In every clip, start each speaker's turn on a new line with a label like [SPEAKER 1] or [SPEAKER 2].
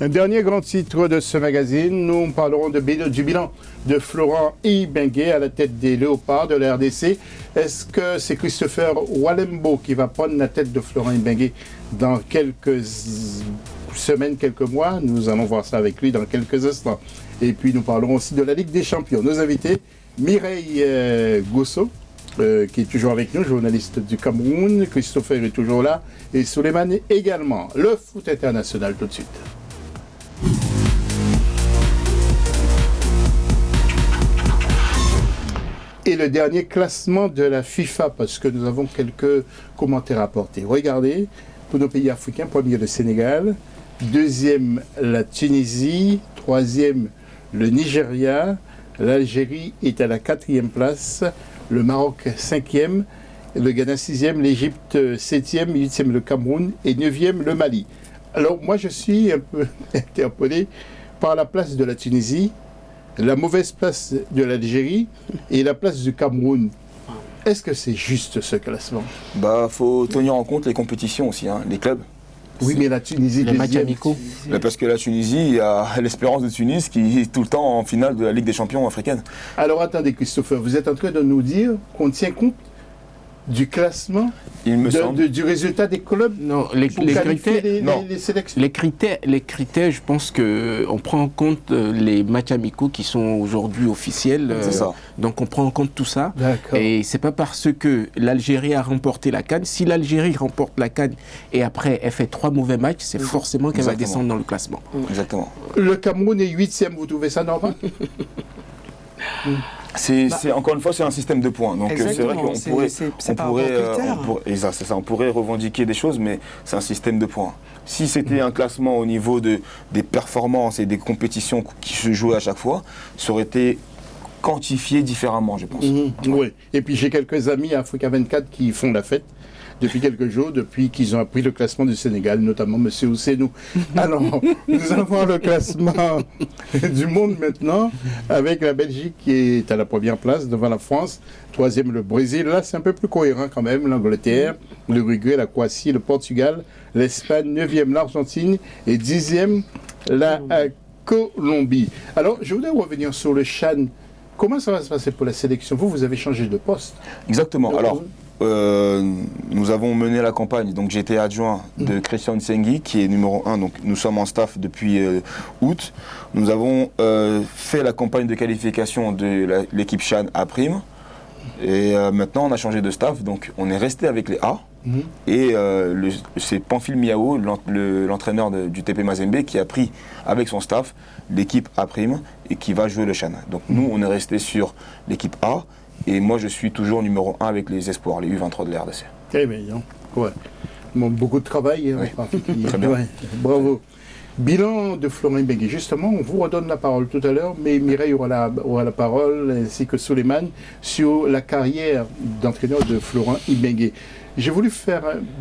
[SPEAKER 1] Un dernier grand titre de ce magazine, nous parlerons du bilan de Florent Ibenge à la tête des Léopards de la RDC. Est-ce que c'est Christopher Walembo qui va prendre la tête de Florent Ibenge dans quelques semaines, quelques mois? Nous allons voir ça avec lui dans quelques instants. Et puis nous parlerons aussi de la Ligue des Champions. Nos invités, Mireille Gosso, qui est toujours avec nous, journaliste du Cameroun. Christopher est toujours là et Souleymane également. Le foot international tout de suite. Et le dernier classement de la FIFA, parce que nous avons quelques commentaires à apporter. Regardez, pour nos pays africains, premier le Sénégal, deuxième la Tunisie, troisième le Nigeria, l'Algérie est à la 4e place, le Maroc 5e, le Ghana 6e, l'Égypte 7e, 8e le Cameroun et 9e le Mali. Alors moi je suis un peu interpellé par la place de la Tunisie, la mauvaise place de l'Algérie et la place du Cameroun. Est-ce que c'est juste ce classement?
[SPEAKER 2] Faut tenir en compte les compétitions aussi, hein, les clubs.
[SPEAKER 1] Oui, mais la Tunisie,
[SPEAKER 3] les matchs amicaux.
[SPEAKER 2] Parce que la Tunisie, il y a l'Espérance de Tunis qui est tout le temps en finale de la Ligue des Champions africaine.
[SPEAKER 1] Alors attendez Christopher, vous êtes en train de nous dire qu'on tient compte du classement, du résultat des clubs?
[SPEAKER 3] Non, les sélections. Les critères, je pense qu'on prend en compte les matchs amicaux qui sont aujourd'hui officiels.
[SPEAKER 2] C'est ça.
[SPEAKER 3] Donc on prend en compte tout ça.
[SPEAKER 1] D'accord.
[SPEAKER 3] Et c'est pas parce que l'Algérie a remporté la CAN. Si l'Algérie remporte la CAN et après elle fait 3 mauvais matchs, c'est forcément qu'elle va descendre dans le classement.
[SPEAKER 2] Exactement.
[SPEAKER 1] Le Cameroun est 8e, vous trouvez ça normal?
[SPEAKER 2] Encore une fois, c'est un système de points. Donc c'est vrai qu'on pourrait revendiquer des choses, mais c'est un système de points. Si c'était un classement au niveau des performances et des compétitions qui se jouaient à chaque fois, ça aurait été quantifié différemment, je pense.
[SPEAKER 1] Oui. Et puis j'ai quelques amis à Africa 24 qui font la fête depuis quelques jours, depuis qu'ils ont appris le classement du Sénégal, notamment M. Ousseynou. Alors, nous allons voir le classement du monde maintenant, avec la Belgique qui est à la 1re place devant la France, 3e le Brésil. Là, c'est un peu plus cohérent quand même, l'Angleterre, l'Uruguay, la Croatie, le Portugal, l'Espagne, 9e l'Argentine et 10e la Colombie. Alors, je voudrais revenir sur le CHAN. Comment ça va se passer pour la sélection? Vous avez changé de poste.
[SPEAKER 2] Exactement. Alors, nous avons mené la campagne, donc j'étais adjoint de Christian Nsengui qui est numéro 1, donc nous sommes en staff depuis août. Nous avons fait la campagne de qualification de l'équipe CHAN A', et maintenant on a changé de staff, donc on est resté avec les A, et c'est Pamphile Miao, l'entraîneur du TP Mazembe, qui a pris avec son staff l'équipe A' et qui va jouer le CHAN. Donc nous on est resté sur l'équipe A. Et moi, je suis toujours numéro 1 avec les espoirs, les U23 de la RDC.
[SPEAKER 1] Très bien. Ouais. Bon, beaucoup de travail.
[SPEAKER 2] Oui.
[SPEAKER 1] Très bien. Ouais. Bravo. Bilan de Florent Ibenge. Justement, on vous redonne la parole tout à l'heure, mais Mireille aura la parole, ainsi que Souleymane, sur la carrière d'entraîneur de Florent Ibenge. J'ai voulu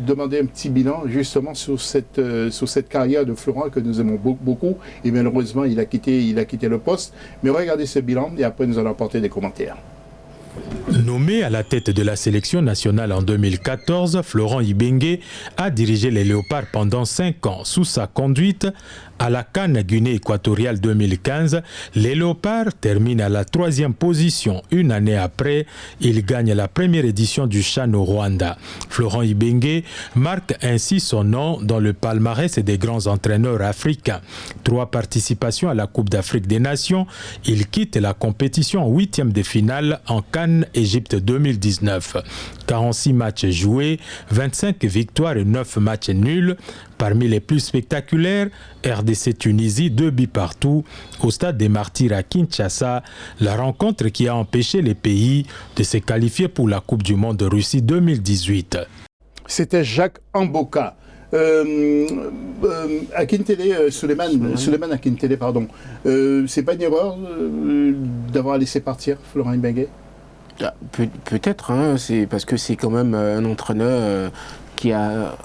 [SPEAKER 1] demander un petit bilan justement sur cette carrière de Florent que nous aimons beaucoup. Et malheureusement, il a quitté le poste. Mais regardez ce bilan et après, nous allons apporter des commentaires.
[SPEAKER 4] Nommé à la tête de la sélection nationale en 2014, Florent Ibenge a dirigé les Léopards pendant 5 ans. Sous sa conduite, à la CAN Guinée équatoriale 2015, les Léopards terminent à la 3e position. Une année après, ils gagnent la première édition du CHAN au Rwanda. Florent Ibenge marque ainsi son nom dans le palmarès des grands entraîneurs africains. 3 participations à la Coupe d'Afrique des Nations. Il quitte la compétition en 8e de finale en CAN Égypte 2019. 46 matchs joués, 25 victoires et 9 matchs nuls. Parmi les plus spectaculaires, RDC Tunisie, 2 buts partout, au stade des Martyrs à Kinshasa, la rencontre qui a empêché les pays de se qualifier pour la Coupe du Monde de Russie 2018.
[SPEAKER 1] C'était Jacques Amboka. Akintele, Souleymane Akintele, pardon. C'est pas une erreur d'avoir laissé partir Florent Ibenge?
[SPEAKER 3] Peut-être, hein, c'est parce que c'est quand même un entraîneur qui a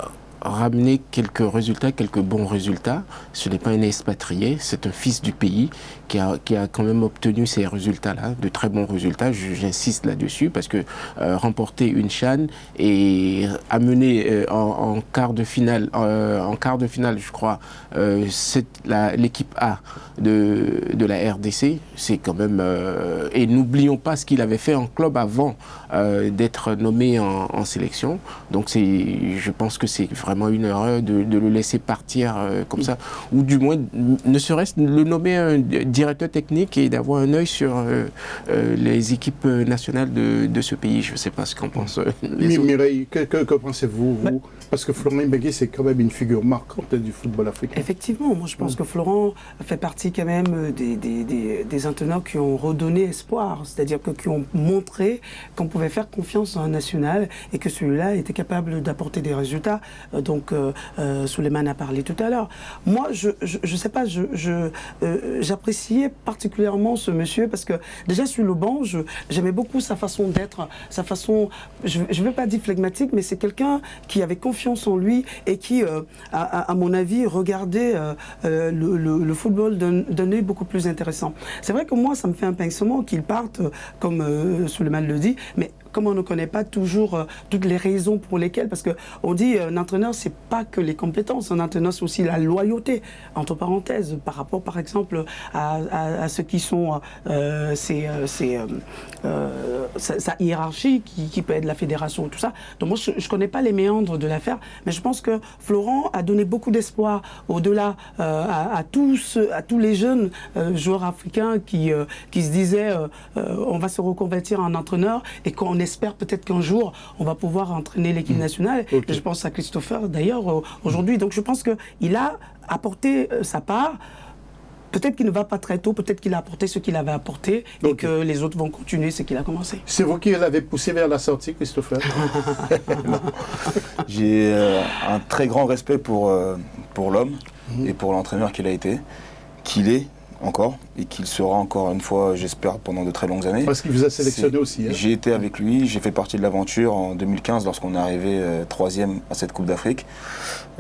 [SPEAKER 3] ramené quelques résultats, quelques bons résultats. Ce n'est pas un expatrié, c'est un fils du pays qui a quand même obtenu ces résultats-là, de très bons résultats. J'insiste là-dessus parce que remporter une CHAN et amener en quart de finale, je crois, l'équipe A de la RDC, c'est quand même... et n'oublions pas ce qu'il avait fait en club avant d'être nommé en sélection. Donc je pense que c'est vraiment une erreur de le laisser partir comme ça, ou du moins ne serait-ce le nommer un directeur technique et d'avoir un œil sur les équipes nationales de ce pays. Je ne sais pas ce qu'en pensent les autres.
[SPEAKER 1] Mireille, que pensez-vous vous? Parce que Florent Ibenge, c'est quand même une figure marquante du football africain.
[SPEAKER 5] Effectivement, moi je pense que Florent fait partie quand même des entraîneurs qui ont redonné espoir, c'est-à-dire qui ont montré qu'on pouvait faire confiance en un national et que celui-là était capable d'apporter des résultats. Donc Souleymane a parlé tout à l'heure. Moi, je sais pas, j'appréciais particulièrement ce monsieur parce que déjà sur le banc, j'aimais beaucoup sa façon d'être, sa façon, je ne veux pas dire flegmatique, mais c'est quelqu'un qui avait confiance en lui et qui, à mon avis, regardait le football d'un œil beaucoup plus intéressant. C'est vrai que moi, ça me fait un pincement qu'il parte, comme Souleymane le dit, mais comme on ne connaît pas toujours toutes les raisons pour lesquelles, parce qu'on dit un entraîneur, c'est pas que les compétences, un entraîneur, c'est aussi la loyauté, entre parenthèses, par rapport, par exemple, à ceux qui sont sa hiérarchie, qui peut être la fédération, tout ça. Donc moi, je ne connais pas les méandres de l'affaire, mais je pense que Florent a donné beaucoup d'espoir au-delà à tous les jeunes joueurs africains qui se disaient on va se reconvertir en entraîneur et qu'on espère peut-être qu'un jour on va pouvoir entraîner l'équipe nationale. Okay. Et je pense à Christopher d'ailleurs aujourd'hui. Donc je pense qu'il a apporté sa part. Peut-être qu'il ne va pas très tôt, peut-être qu'il a apporté ce qu'il avait apporté et que les autres vont continuer ce qu'il a commencé.
[SPEAKER 1] C'est vous qui l'avez poussé vers la sortie, Christopher?
[SPEAKER 2] J'ai un très grand respect pour l'homme et pour l'entraîneur qu'il a été, qu'il est encore et qu'il sera encore une fois, j'espère, pendant de très longues années.
[SPEAKER 1] Parce qu'il vous a sélectionné aussi. Hein.
[SPEAKER 2] J'ai été avec lui, j'ai fait partie de l'aventure en 2015 lorsqu'on est arrivé 3e à cette Coupe d'Afrique.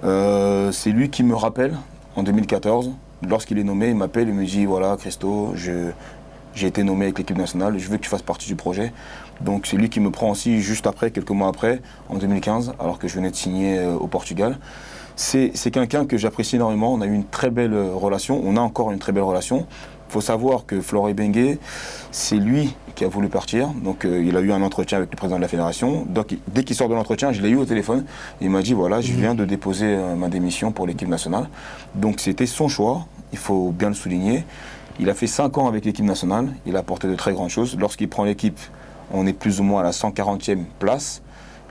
[SPEAKER 2] C'est lui qui me rappelle en 2014, lorsqu'il est nommé, il m'appelle et me dit voilà Christo, j'ai été nommé avec l'équipe nationale, je veux que tu fasses partie du projet. Donc c'est lui qui me prend aussi juste après, quelques mois après, en 2015, alors que je venais de signer au Portugal. C'est quelqu'un que j'apprécie énormément, on a eu une très belle relation, on a encore une très belle relation. Il faut savoir que Florent Ibenge, c'est lui qui a voulu partir, donc il a eu un entretien avec le président de la fédération. Donc dès qu'il sort de l'entretien, je l'ai eu au téléphone, il m'a dit voilà, je viens de déposer ma démission pour l'équipe nationale. Donc c'était son choix, il faut bien le souligner. Il a fait 5 ans avec l'équipe nationale, il a apporté de très grandes choses. Lorsqu'il prend l'équipe, on est plus ou moins à la 140e place.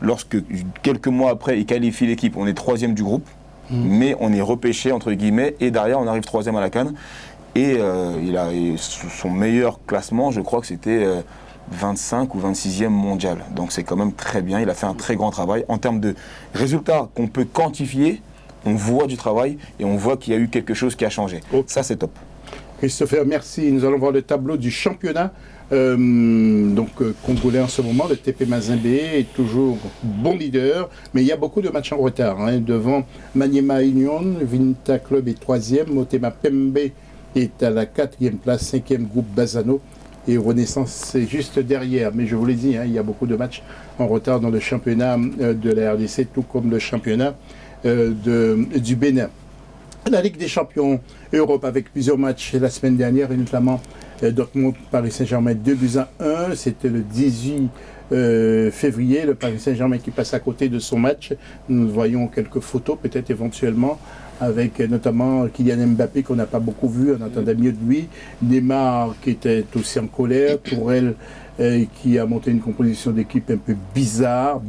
[SPEAKER 2] Lorsque, quelques mois après, il qualifie l'équipe, on est 3e du groupe, mais on est repêché, entre guillemets, et derrière, on arrive 3e à la CAN. Et il a son meilleur classement, je crois que c'était 25 ou 26e mondial. Donc c'est quand même très bien, il a fait un très grand travail. En termes de résultats qu'on peut quantifier, on voit du travail et on voit qu'il y a eu quelque chose qui a changé. Okay. Ça, c'est top.
[SPEAKER 1] Christopher, merci. Nous allons voir le tableau du championnat congolais en ce moment. Le TP Mazembe est toujours bon leader, mais il y a beaucoup de matchs en retard. Devant Maniema Union, Vinta Club est 3e, Motema Pembe est à la 4e place, 5e groupe Bazano, et Renaissance est juste derrière. Mais je vous l'ai dit, il y a beaucoup de matchs en retard dans le championnat de la RDC, tout comme le championnat du Bénin. La Ligue des champions Europe avec plusieurs matchs la semaine dernière, et notamment Dortmund Paris Saint-Germain 2-1. C'était le 18 février, le Paris Saint-Germain qui passe à côté de son match. Nous voyons quelques photos peut-être éventuellement avec notamment Kylian Mbappé qu'on n'a pas beaucoup vu, on entendait mieux de lui, Neymar qui était aussi en colère, Tourelle qui a monté une composition d'équipe un peu bizarre,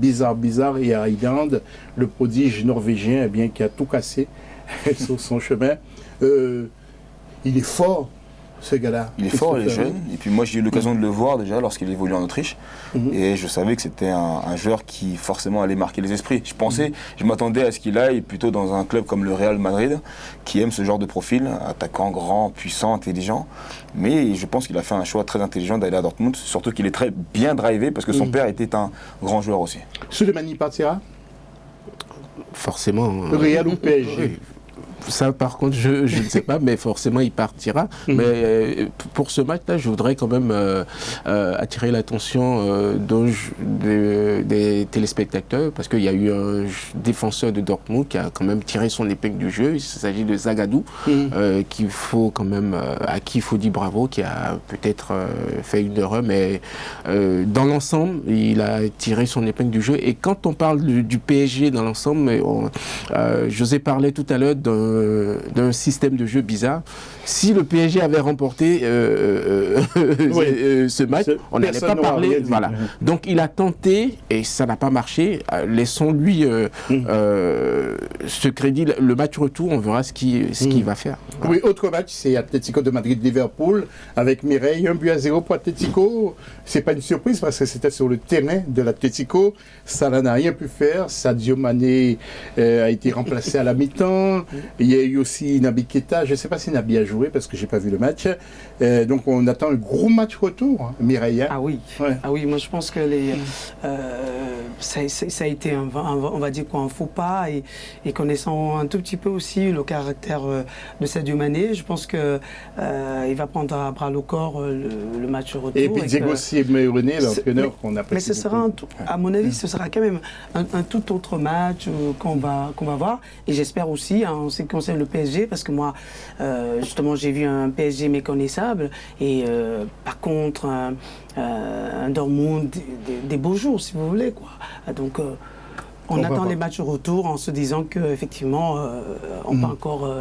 [SPEAKER 1] et Ayland, le prodige norvégien, qui a tout cassé sur son chemin. Il est fort, ce gars-là.
[SPEAKER 2] Il est fort, il est jeune. Et puis moi, j'ai eu l'occasion de le voir déjà lorsqu'il évoluait en Autriche. Et je savais que c'était un joueur qui forcément allait marquer les esprits. Je m'attendais à ce qu'il aille plutôt dans un club comme le Real Madrid, qui aime ce genre de profil, attaquant, grand, puissant, intelligent. Mais je pense qu'il a fait un choix très intelligent d'aller à Dortmund, surtout qu'il est très bien drivé, parce que son père était un grand joueur aussi.
[SPEAKER 1] Souleymane partira ?
[SPEAKER 3] Forcément.
[SPEAKER 1] Real ou PSG?
[SPEAKER 3] Ça, par contre, je ne sais pas, mais forcément, il partira. Mais pour ce match-là, je voudrais quand même attirer l'attention des téléspectateurs, parce qu'il y a eu un défenseur de Dortmund qui a quand même tiré son épingle du jeu. Il s'agit de Zagadou, à qui il faut dire bravo, qui a peut-être fait une erreur, mais dans l'ensemble, il a tiré son épingle du jeu. Et quand on parle du PSG dans l'ensemble, José parlait tout à l'heure d'un système de jeu bizarre. Si le PSG avait remporté ce match, on n'allait pas parler. Voilà. Donc il a tenté et ça n'a pas marché. Laissons-lui ce crédit. Le match retour, on verra ce qu'il va faire. Voilà.
[SPEAKER 1] Oui, autre match, c'est Atlético de Madrid-Liverpool avec Mireille, 1-0 pour Atlético. C'est pas une surprise parce que c'était sur le terrain de l'Atlético. Salah n'a rien pu faire. Sadio Mané a été remplacé à la mi-temps. Il y a eu aussi Naby Keita. Je ne sais pas si Naby a joué parce que j'ai pas vu le match. Donc on attend un gros match retour, hein, Mireille.
[SPEAKER 5] Ah oui. Ouais. Ah oui, moi je pense que ça a été on va dire quoi, un faux pas et connaissant un tout petit peu aussi le caractère de Sadio Mané, je pense que il va prendre à bras le corps le match retour.
[SPEAKER 1] Et puis Diego Simeone, l'entraîneur qu'on apprécie.
[SPEAKER 5] Mais ce sera à mon avis, ce sera quand même un tout autre match qu'on va voir. Et j'espère aussi, en ce qui concerne le PSG, parce que moi, justement, j'ai vu un PSG méconnaissable et par contre un Dortmund des beaux jours, si vous voulez, quoi. Donc on attend les matchs retour en se disant qu'effectivement,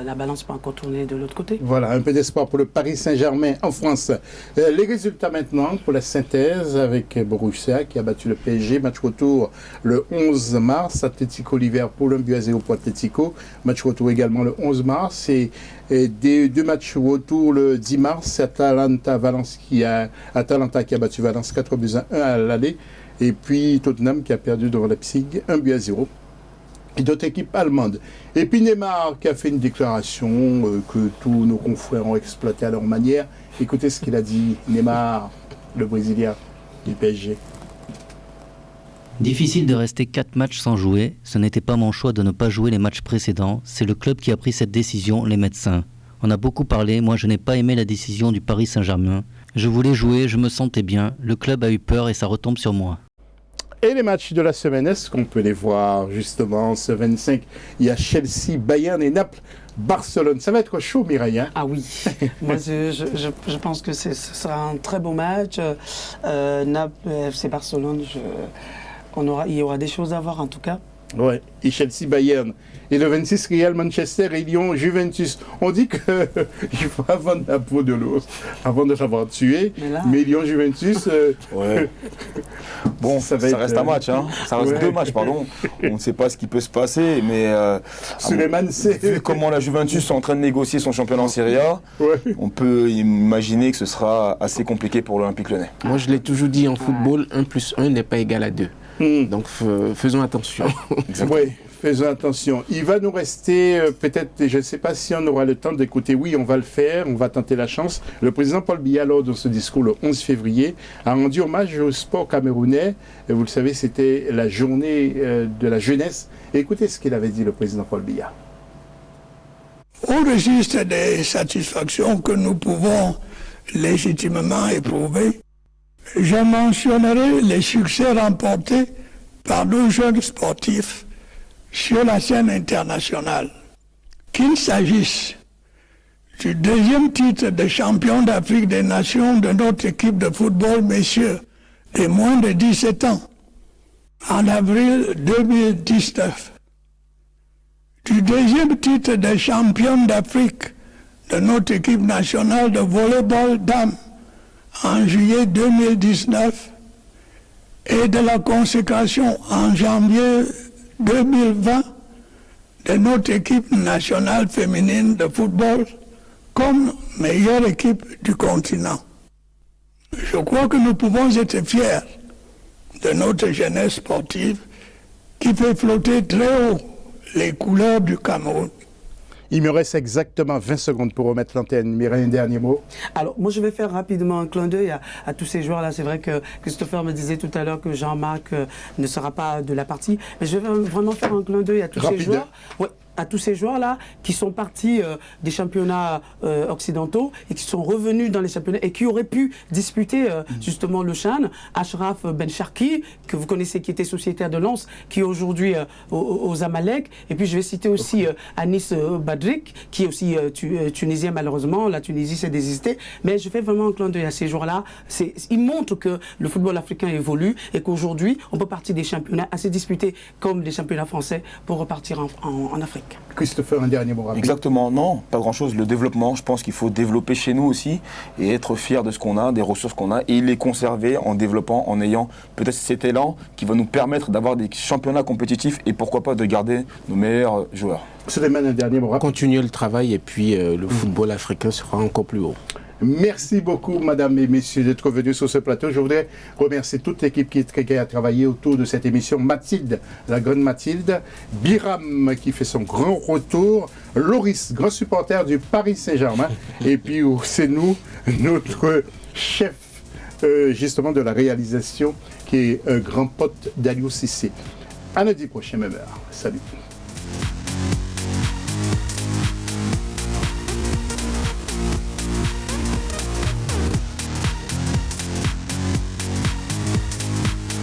[SPEAKER 5] la balance peut encore tourner de l'autre côté.
[SPEAKER 1] Voilà, un peu d'espoir pour le Paris Saint-Germain en France. Les résultats maintenant pour la synthèse avec Borussia qui a battu le PSG. Match retour le 11 mars. Atlético Liverpool, 1-0 pour Atlético. Match retour également le 11 mars. Et deux matchs retour le 10 mars. Atalanta qui a battu Valence 4-1 à l'aller. Et puis Tottenham qui a perdu devant Leipzig 1-0. Et d'autres équipes allemandes. Et puis Neymar qui a fait une déclaration que tous nos confrères ont exploitée à leur manière. Écoutez ce qu'il a dit, Neymar, le Brésilien du PSG.
[SPEAKER 6] Difficile de rester 4 matchs sans jouer. Ce n'était pas mon choix de ne pas jouer les matchs précédents. C'est le club qui a pris cette décision, les médecins. On a beaucoup parlé, moi je n'ai pas aimé la décision du Paris Saint-Germain. Je voulais jouer, je me sentais bien. Le club a eu peur et ça retombe sur moi.
[SPEAKER 1] Et les matchs de la semaine, est-ce qu'on peut les voir justement ce 25? Il y a Chelsea, Bayern et Naples, Barcelone. Ça va être chaud, Mireille, hein?
[SPEAKER 5] Ah oui, moi je pense que ce sera un très bon match. Naples, FC Barcelone, il y aura des choses à voir en tout cas.
[SPEAKER 1] Ouais, et Chelsea, Bayern. Et le 26, Real, Manchester et Lyon, Juventus. On dit qu'il faut vendre la peau de l'os avant de l'avoir tué. Mais Lyon, Juventus...
[SPEAKER 2] ouais. Bon, ça reste un match. Hein. Ça reste deux matchs, pardon. On ne sait pas ce qui peut se passer, mais... vu comment la Juventus est en train de négocier son championnat en Serie A, on peut imaginer que ce sera assez compliqué pour l'Olympique Lyonnais.
[SPEAKER 3] Moi, je l'ai toujours dit, en football, 1 + 1 n'est pas égal à 2. Donc faisons attention.
[SPEAKER 1] Oui, faisons attention. Il va nous rester peut-être, je ne sais pas si on aura le temps d'écouter, oui, on va le faire, on va tenter la chance. Le président Paul Biya, lors de ce discours le 11 février, a rendu hommage au sport camerounais. Et vous le savez, c'était la journée de la jeunesse. Et écoutez ce qu'il avait dit, le président Paul Biya.
[SPEAKER 7] Au registre des satisfactions que nous pouvons légitimement éprouver, je mentionnerai les succès remportés par nos jeunes sportifs sur la scène internationale. Qu'il s'agisse du 2e titre de champion d'Afrique des Nations de notre équipe de football, messieurs, de moins de 17 ans, en avril 2019, du 2e titre de champion d'Afrique de notre équipe nationale de volleyball dames, en juillet 2019 et de la consécration en janvier 2020 de notre équipe nationale féminine de football comme meilleure équipe du continent. Je crois que nous pouvons être fiers de notre jeunesse sportive qui fait flotter très haut les couleurs du Cameroun.
[SPEAKER 1] Il me reste exactement 20 secondes pour remettre l'antenne. Mireille, un dernier mot.
[SPEAKER 5] Alors, moi, je vais faire rapidement un clin d'œil à tous ces joueurs-là. C'est vrai que Christopher me disait tout à l'heure que Jean-Marc ne sera pas de la partie. Mais je vais vraiment faire un clin d'œil à tous ces joueurs. Ouais. À tous ces joueurs-là qui sont partis des championnats occidentaux et qui sont revenus dans les championnats et qui auraient pu disputer justement le CHAN. Achraf Ben Sharki, que vous connaissez, qui était sociétaire de Lens, qui est aujourd'hui aux Amalek. Et puis je vais citer aussi Anis Badrik, qui est aussi tunisien malheureusement. La Tunisie s'est désistée. Mais je fais vraiment un clin d'œil à ces joueurs-là. Ils montrent que le football africain évolue et qu'aujourd'hui, on peut partir des championnats assez disputés comme des championnats français pour repartir en Afrique.
[SPEAKER 1] Christopher, un dernier mot rapide.
[SPEAKER 2] Exactement, non, pas grand-chose. Le développement, je pense qu'il faut développer chez nous aussi et être fier de ce qu'on a, des ressources qu'on a et les conserver en développant, en ayant peut-être cet élan qui va nous permettre d'avoir des championnats compétitifs et pourquoi pas de garder nos meilleurs joueurs.
[SPEAKER 1] Souleymane, un dernier mot rapide.
[SPEAKER 3] Continuer le travail et puis le football africain sera encore plus haut.
[SPEAKER 1] Merci beaucoup, mesdames et messieurs, d'être venus sur ce plateau. Je voudrais remercier toute l'équipe qui a travaillé autour de cette émission. Mathilde, la grande Mathilde, Biram qui fait son grand retour, Loris, grand supporter du Paris Saint-Germain, et puis c'est nous, notre chef justement de la réalisation, qui est un grand pote d'Aliou Cissé. À lundi prochain, même heure. Salut.